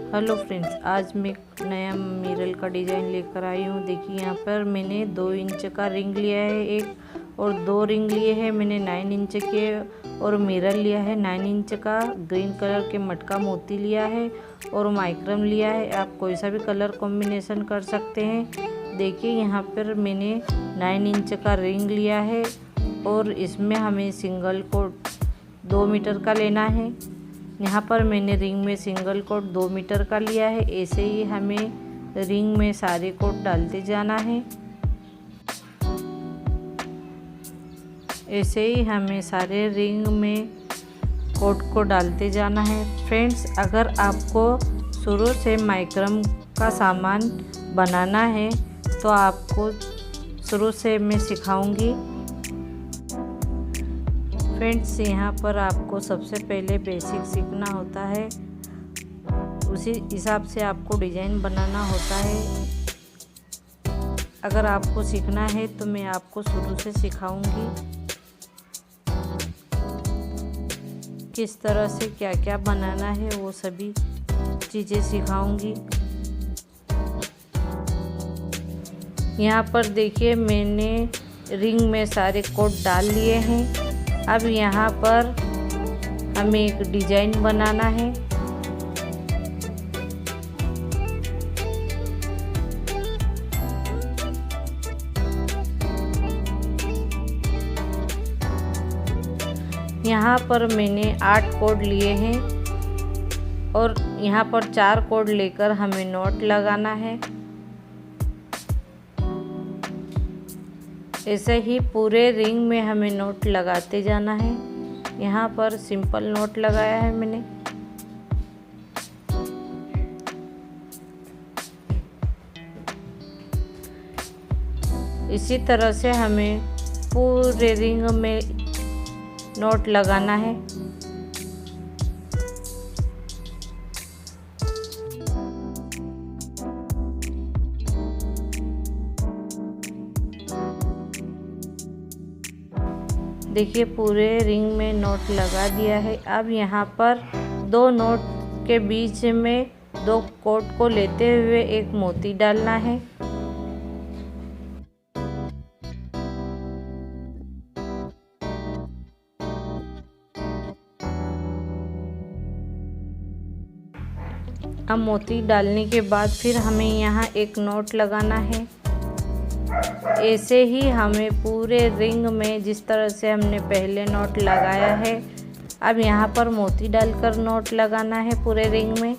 Hello friends, आज मैं एक नया मिरर का डिज़ाइन लेकर आई हूँ। देखिए यहाँ पर मैंने 2 इंच का रिंग लिया है एक, और 2 रिंग लिए हैं मैंने 9 इंच के, और मिरर लिया है 9 इंच का। ग्रीन कलर के मटका मोती लिया है और माइक्रम लिया है। आप कोई सा भी कलर कॉम्बिनेशन कर सकते हैं। देखिए यहाँ पर मैंने 9 इंच का रिंग लिया है और इसमें हमें सिंगल कोट 2 मीटर का लेना है। यहाँ पर मैंने रिंग में सिंगल कोट 2 मीटर का लिया है। ऐसे ही हमें रिंग में सारे कोट डालते जाना है। ऐसे ही हमें सारे रिंग में कोट को डालते जाना है। फ्रेंड्स, अगर आपको शुरू से माइक्रम का सामान बनाना है तो आपको शुरू से मैं सिखाऊंगी। फ्रेंड्स, यहाँ पर आपको सबसे पहले बेसिक सीखना होता है, उसी हिसाब से आपको डिज़ाइन बनाना होता है। अगर आपको सीखना है तो मैं आपको शुरू से सिखाऊंगी किस तरह से क्या क्या बनाना है, वो सभी चीज़ें सिखाऊंगी। यहाँ पर देखिए मैंने रिंग में सारे कोट डाल लिए हैं। अब यहाँ पर हमें एक डिज़ाइन बनाना है। यहाँ पर मैंने 8 कोड लिए हैं और यहाँ पर 4 कोड लेकर हमें नॉट लगाना है। ऐसे ही पूरे रिंग में हमें नॉट लगाते जाना है। यहाँ पर सिंपल नॉट लगाया है मैंने। इसी तरह से हमें पूरे रिंग में नॉट लगाना है। देखिए पूरे रिंग में नॉट लगा दिया है। अब यहाँ पर 2 नॉट के बीच में 2 कोट को लेते हुए एक मोती डालना है। अब मोती डालने के बाद फिर हमें यहाँ एक नॉट लगाना है। ऐसे ही हमें पूरे रिंग में जिस तरह से हमने पहले नॉट लगाया है, अब यहाँ पर मोती डालकर नॉट लगाना है पूरे रिंग में।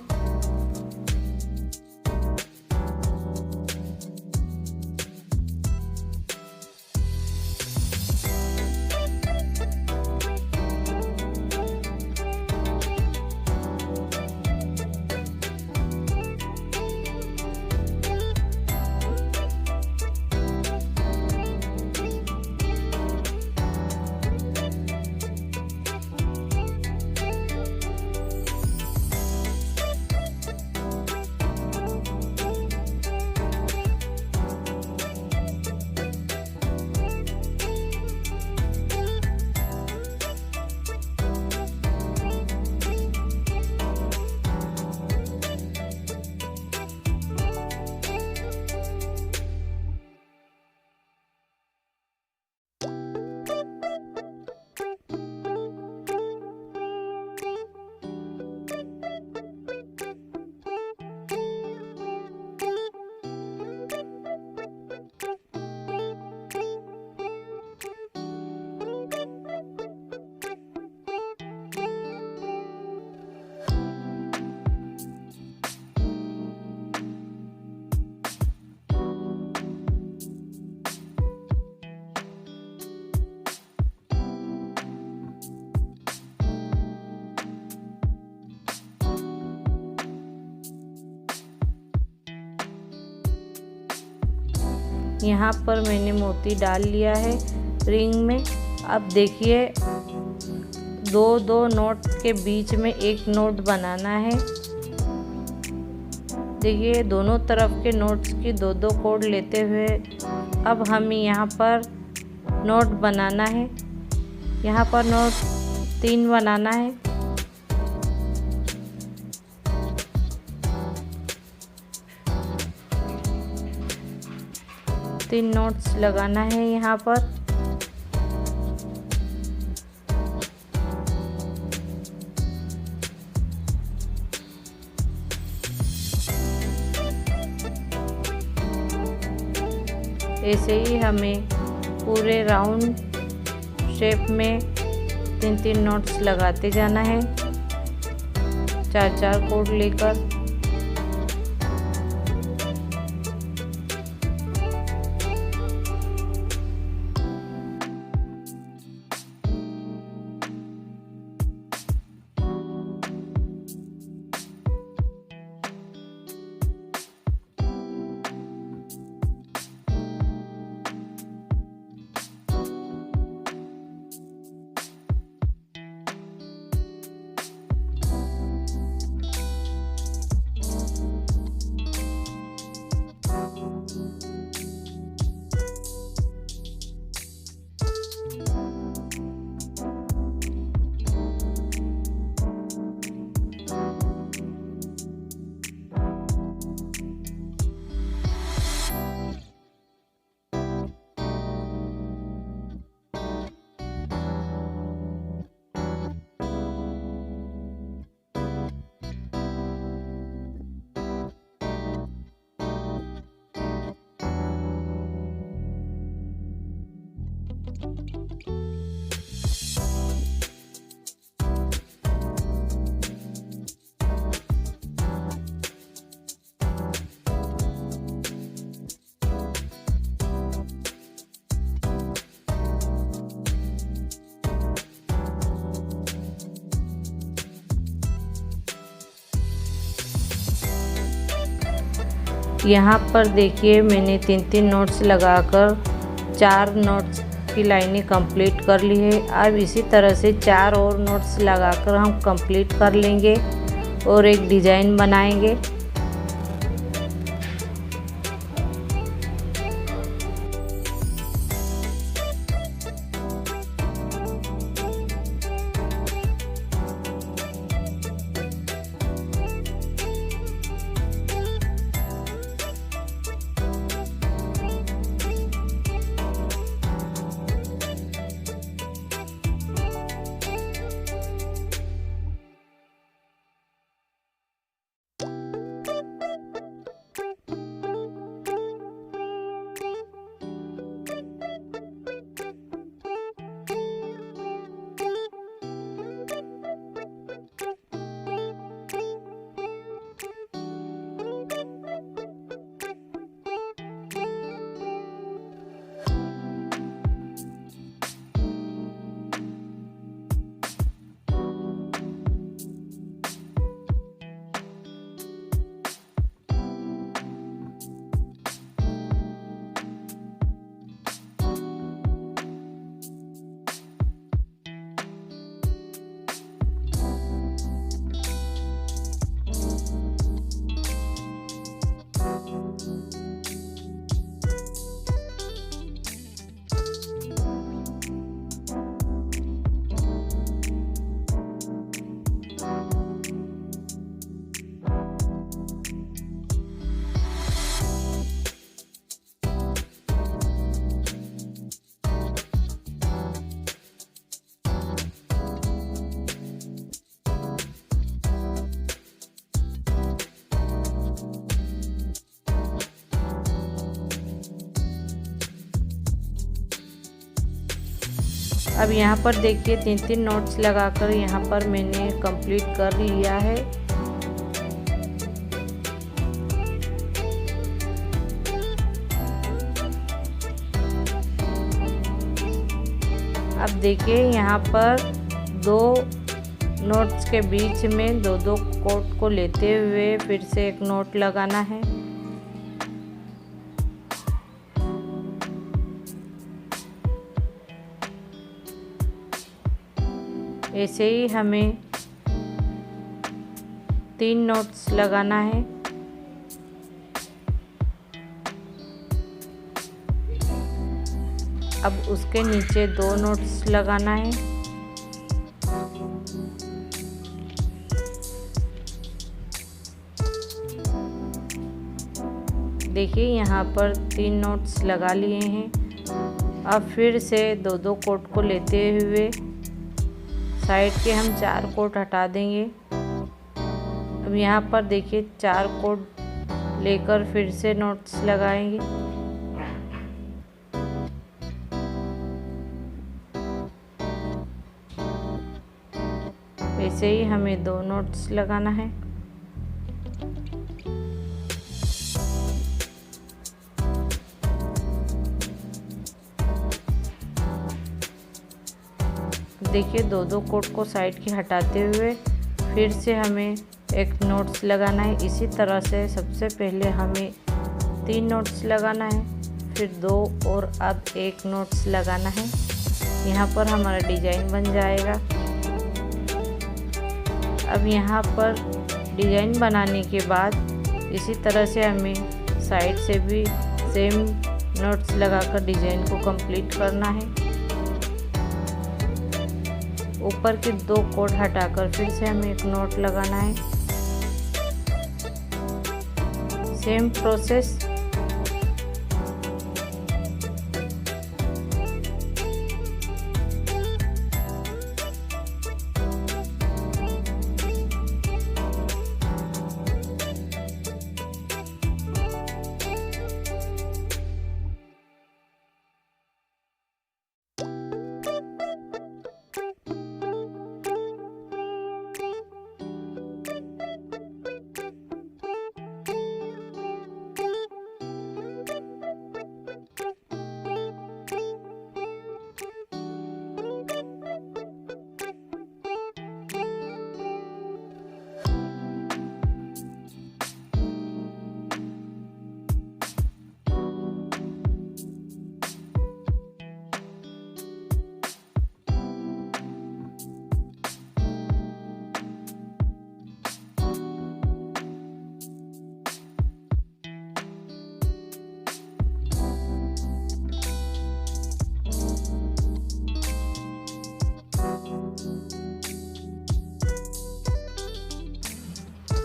यहाँ पर मैंने मोती डाल लिया है रिंग में। अब देखिए 2 नोट के बीच में एक नोट बनाना है। देखिए दोनों तरफ के नोट्स की 2 कोड लेते हुए अब हमें यहाँ पर नोट बनाना है। यहाँ पर नोट 3 बनाना है। 3 नोट्स लगाना है यहाँ पर। ऐसे ही हमें पूरे राउंड शेप में 3-3 नोट्स लगाते जाना है, 4-4 कोड लेकर। यहाँ पर देखिए मैंने 3-3 नोट्स लगाकर 4 नोट्स की लाइनें कंप्लीट कर ली है। अब इसी तरह से 4 और नोट्स लगाकर हम कंप्लीट कर लेंगे और एक डिज़ाइन बनाएंगे। अब यहाँ पर देखिए 3-3 नोट्स लगाकर यहाँ पर मैंने कंप्लीट कर लिया है। अब देखिए यहाँ पर 2 नोट्स के बीच में 2-2 कोड को लेते हुए फिर से एक नोट लगाना है। ऐसे ही हमें 3 नोट्स लगाना है। अब उसके नीचे 2 नोट्स लगाना है। देखिए यहाँ पर 3 नोट्स लगा लिए हैं। अब फिर से 2-2 कोट को लेते हुए साइड के हम 4 कोट हटा देंगे। अब यहाँ पर देखिए 4 कोट लेकर फिर से नोट्स लगाएंगे। वैसे ही हमें 2 नोट्स लगाना है। देखिए 2-2 कोट को साइड के हटाते हुए फिर से हमें एक नोट्स लगाना है। इसी तरह से सबसे पहले हमें 3 नोट्स लगाना है, फिर 2 और अब 1 नोट्स लगाना है। यहाँ पर हमारा डिजाइन बन जाएगा। अब यहाँ पर डिजाइन बनाने के बाद इसी तरह से हमें साइड से भी सेम नोट्स लगाकर डिजाइन को कंप्लीट करना है। ऊपर के 2 कोट हटाकर फिर से हमें एक नोट लगाना है। सेम प्रोसेस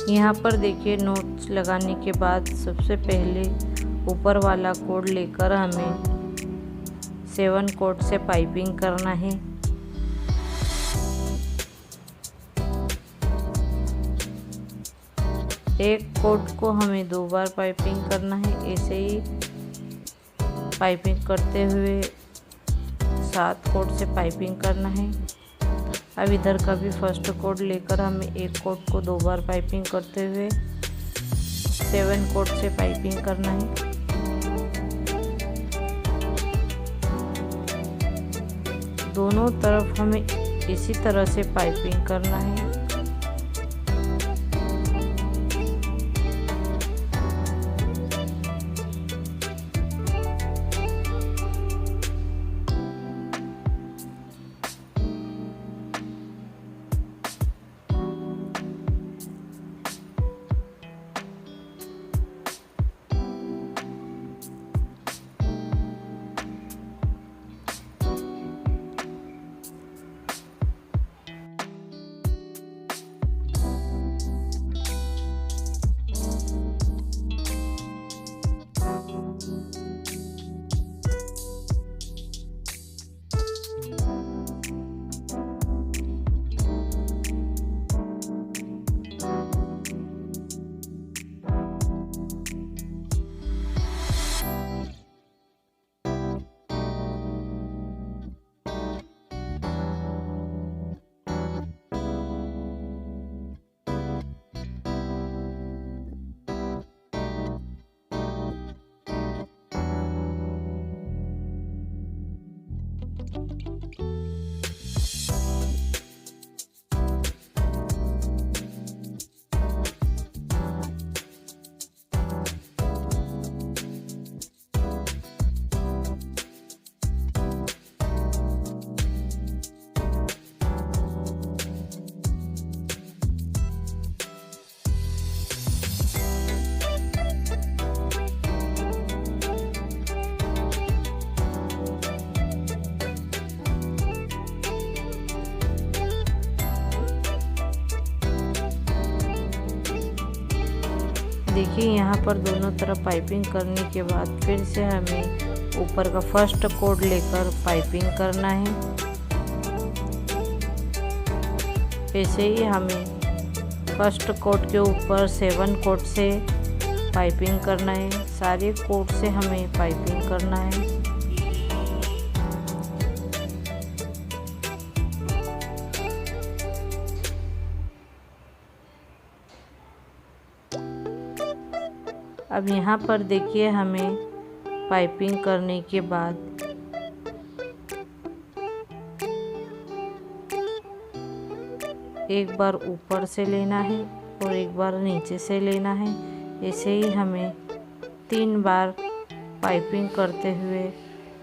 यहाँ पर देखिए नोट्स लगाने के बाद सबसे पहले ऊपर वाला कोड लेकर हमें 7 कोड से पाइपिंग करना है। एक कोड को हमें 2 बार पाइपिंग करना है। ऐसे ही पाइपिंग करते हुए 7 कोड से पाइपिंग करना है। अब इधर का भी फर्स्ट कोड लेकर हमें एक कोड को 2 बार पाइपिंग करते हुए 7 कोड से पाइपिंग करना है। दोनों तरफ हमें इसी तरह से पाइपिंग करना है। देखिए यहाँ पर दोनों तरफ पाइपिंग करने के बाद फिर से हमें ऊपर का फर्स्ट कोड लेकर पाइपिंग करना है। ऐसे ही हमें फर्स्ट कोड के ऊपर 7 कोड से पाइपिंग करना है। सारे कोड से हमें पाइपिंग करना है। अब यहाँ पर देखिए हमें पाइपिंग करने के बाद एक बार ऊपर से लेना है और एक बार नीचे से लेना है। ऐसे ही हमें 3 बार पाइपिंग करते हुए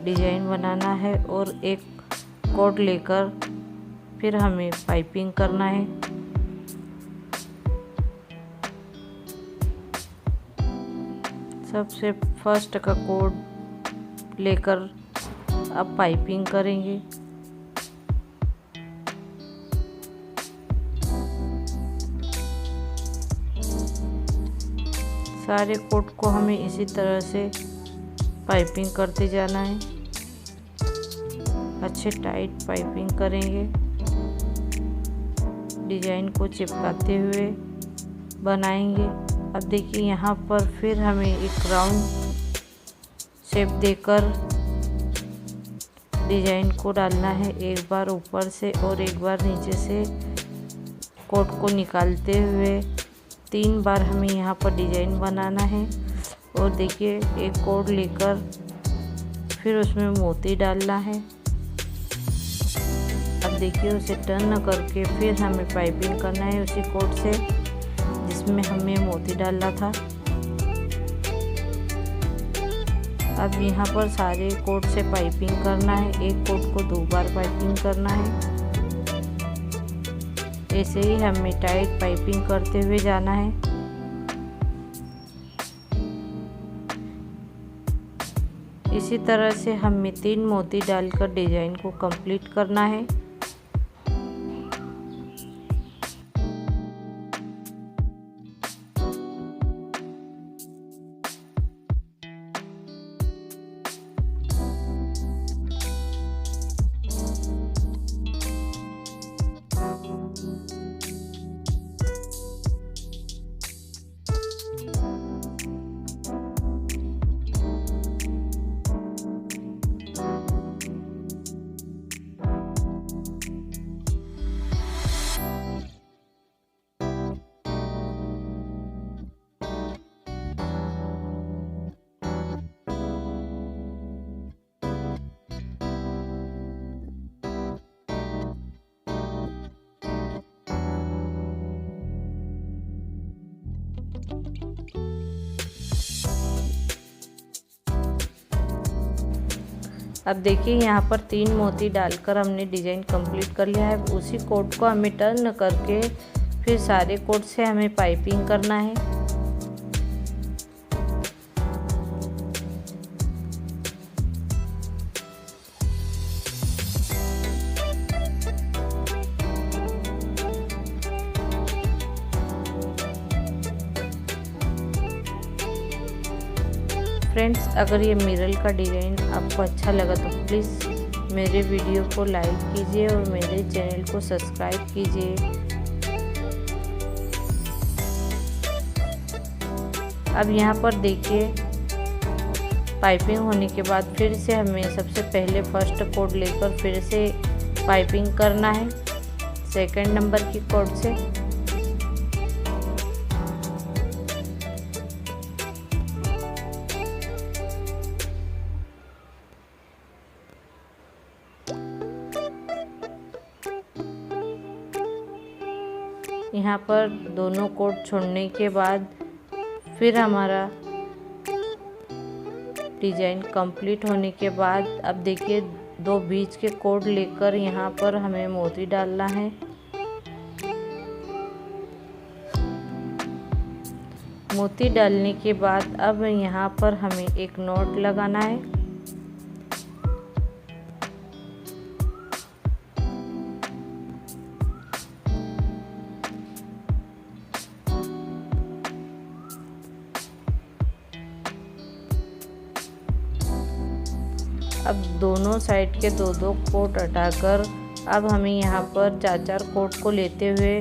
डिजाइन बनाना है और एक कोड लेकर फिर हमें पाइपिंग करना है। सबसे फर्स्ट का कोड लेकर अब पाइपिंग करेंगे। सारे कोड को हमें इसी तरह से पाइपिंग करते जाना है। अच्छे टाइट पाइपिंग करेंगे। डिजाइन को चिपकाते हुए बनाएंगे। अब देखिए यहाँ पर फिर हमें एक राउंड शेप देकर डिजाइन को डालना है। एक बार ऊपर से और एक बार नीचे से कोड को निकालते हुए 3 बार हमें यहाँ पर डिजाइन बनाना है। और देखिए एक कोड लेकर फिर उसमें मोती डालना है। अब देखिए उसे टर्न करके फिर हमें पाइपिंग करना है उसी कोड से जिसमें हमें मोती डालना था। अब यहाँ पर सारे कोड से पाइपिंग करना है। एक कोड को 2 बार पाइपिंग करना है। ऐसे ही हमें टाइट पाइपिंग करते हुए जाना है। इसी तरह से हमें 3 मोती डालकर डिजाइन को कंप्लीट करना है। अब देखिए यहाँ पर 3 मोती डालकर हमने डिजाइन कंप्लीट कर लिया है। उसी कोड को हमें टर्न करके फिर सारे कोड से हमें पाइपिंग करना है। फ्रेंड्स, अगर ये मिरर का डिज़ाइन आपको अच्छा लगा तो प्लीज़ मेरे वीडियो को लाइक कीजिए और मेरे चैनल को सब्सक्राइब कीजिए। अब यहाँ पर देखिए पाइपिंग होने के बाद फिर से हमें सबसे पहले फर्स्ट कोड लेकर फिर से पाइपिंग करना है सेकंड नंबर की कोड से। यहाँ पर दोनों कोड छोड़ने के बाद फिर हमारा डिजाइन कंप्लीट होने के बाद अब देखिए 2 बीच के कोड लेकर यहाँ पर हमें मोती डालना है। मोती डालने के बाद अब यहाँ पर हमें एक नॉट लगाना है। अब दोनों साइड के 2-2 कोट हटाकर अब हमें यहाँ पर 4-4 कोट को लेते हुए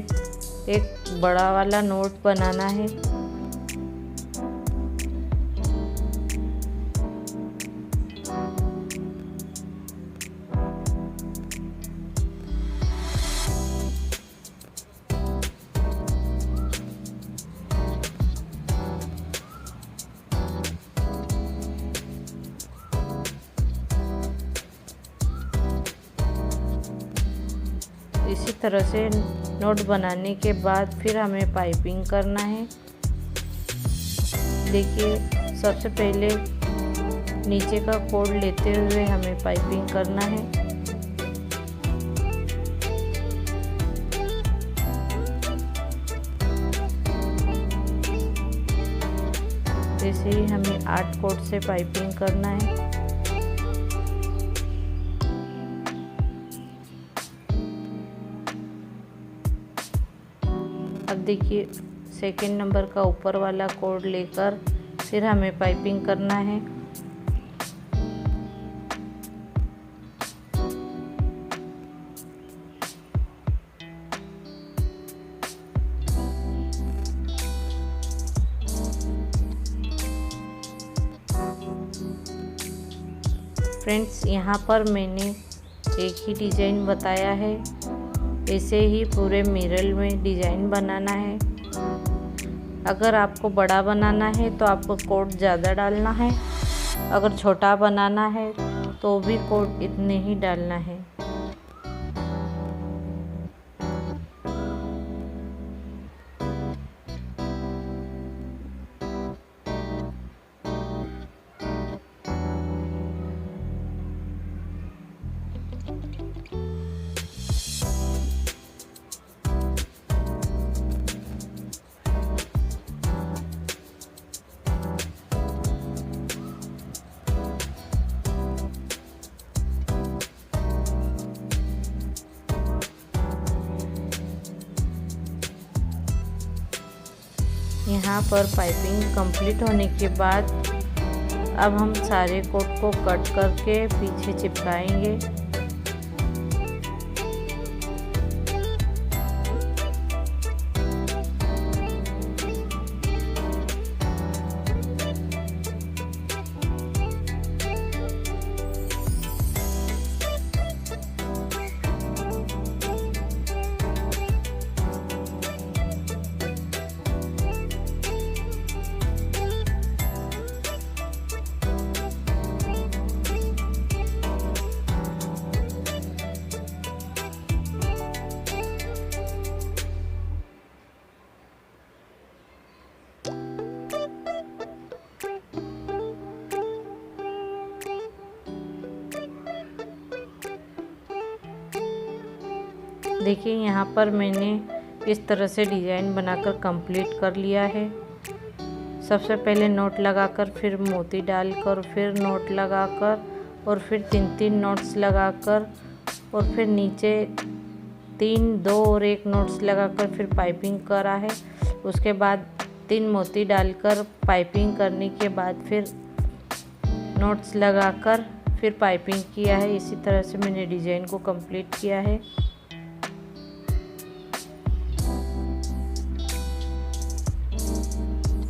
एक बड़ा वाला नोट बनाना है। इसी तरह से नोट बनाने के बाद फिर हमें पाइपिंग करना है। देखिए, सबसे पहले नीचे का कोड लेते हुए हमें पाइपिंग करना है। ऐसे ही हमें 8 कोड से पाइपिंग करना है। अब देखिए, सेकंड नंबर का ऊपर वाला कोड लेकर फिर हमें पाइपिंग करना है। फ्रेंड्स, यहाँ पर मैंने एक ही डिज़ाइन बताया है, ऐसे ही पूरे मिरर में डिज़ाइन बनाना है। अगर आपको बड़ा बनाना है तो आपको कोट ज़्यादा डालना है, अगर छोटा बनाना है तो भी कोट इतने ही डालना है। यहाँ पर पाइपिंग कंप्लीट होने के बाद अब हम सारे कोट को कट करके पीछे चिपकाएंगे। देखिए, यहाँ पर मैंने इस तरह से डिज़ाइन बनाकर कंप्लीट कर लिया है। सबसे पहले नोट लगाकर, फिर मोती डालकर, फिर नोट लगाकर और फिर 3-3 नोट्स लगाकर और फिर नीचे 3, 2 और 1 नोट्स लगाकर फिर पाइपिंग करा है। उसके बाद 3 मोती डालकर पाइपिंग करने के बाद फिर नोट्स लगाकर फिर पाइपिंग किया है। इसी तरह से मैंने डिज़ाइन को कंप्लीट किया है।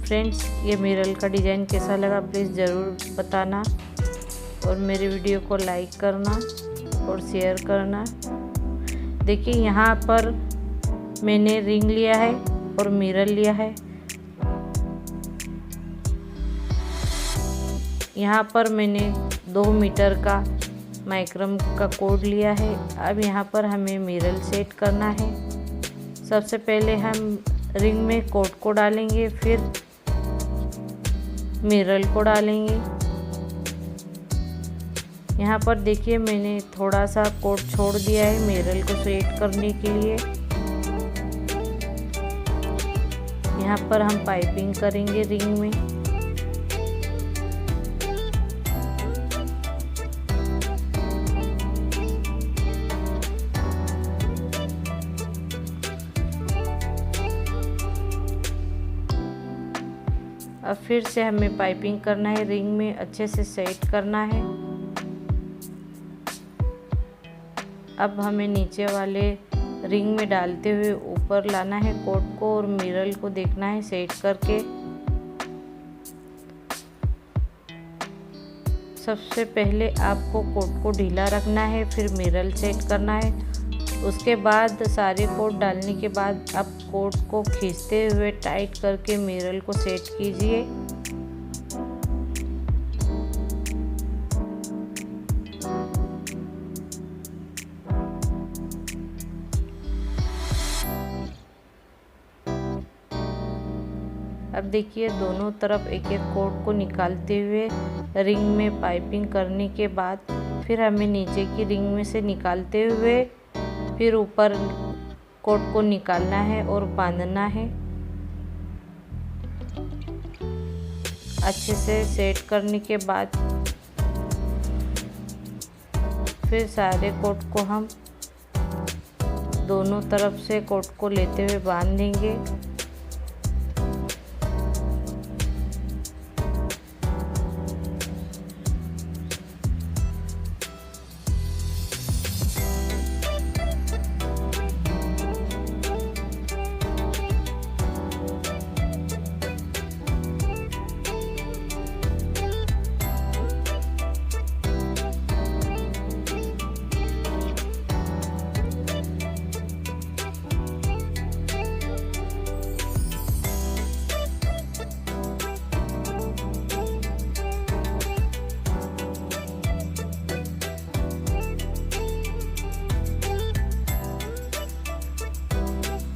फ्रेंड्स, ये मिरर का डिज़ाइन कैसा लगा प्लीज़ ज़रूर बताना और मेरे वीडियो को लाइक करना और शेयर करना। देखिए, यहाँ पर मैंने रिंग लिया है और मिरर लिया है। यहाँ पर मैंने 2 मीटर का माइक्रम का कोड लिया है। अब यहाँ पर हमें मिरर सेट करना है। सबसे पहले हम रिंग में कोड को डालेंगे, फिर मिरर को डालेंगे। यहाँ पर देखिए, मैंने थोड़ा सा कोड छोड़ दिया है मिरर को सेट करने के लिए। यहाँ पर हम पाइपिंग करेंगे रिंग में। अब फिर से हमें पाइपिंग करना है, रिंग में अच्छे से सेट करना है। अब हमें नीचे वाले रिंग में डालते हुए ऊपर लाना है कोट को और मिरर को देखना है सेट करके। सबसे पहले आपको कोट को ढीला रखना है, फिर मिरर सेट करना है। उसके बाद सारे कोट डालने के बाद आप कोट को खींचते हुए टाइट करके मिरर को सेट कीजिए। अब देखिए दोनों तरफ एक एक कोट को निकालते हुए रिंग में पाइपिंग करने के बाद फिर हमें नीचे की रिंग में से निकालते हुए फिर ऊपर कोट को निकालना है और बांधना है। अच्छे से सेट करने के बाद फिर सारे कोट को हम दोनों तरफ से कोट को लेते हुए बांध देंगे।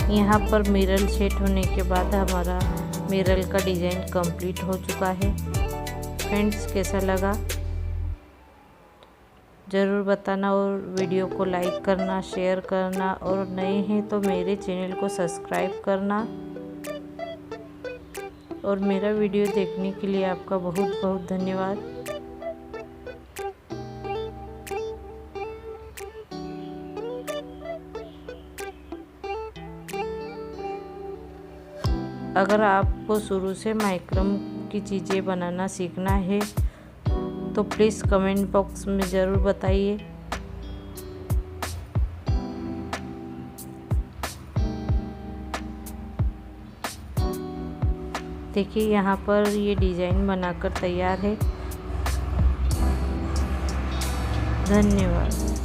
यहाँ पर मिरर सेट होने के बाद हमारा मिरर का डिज़ाइन कंप्लीट हो चुका है। फ्रेंड्स कैसा लगा ज़रूर बताना और वीडियो को लाइक करना, शेयर करना और नए हैं तो मेरे चैनल को सब्सक्राइब करना। और मेरा वीडियो देखने के लिए आपका बहुत बहुत धन्यवाद। अगर आपको शुरू से माइक्रम की चीज़ें बनाना सीखना है तो प्लीज़ कमेंट बॉक्स में ज़रूर बताइए। देखिए यहाँ पर ये डिज़ाइन बनाकर तैयार है। धन्यवाद।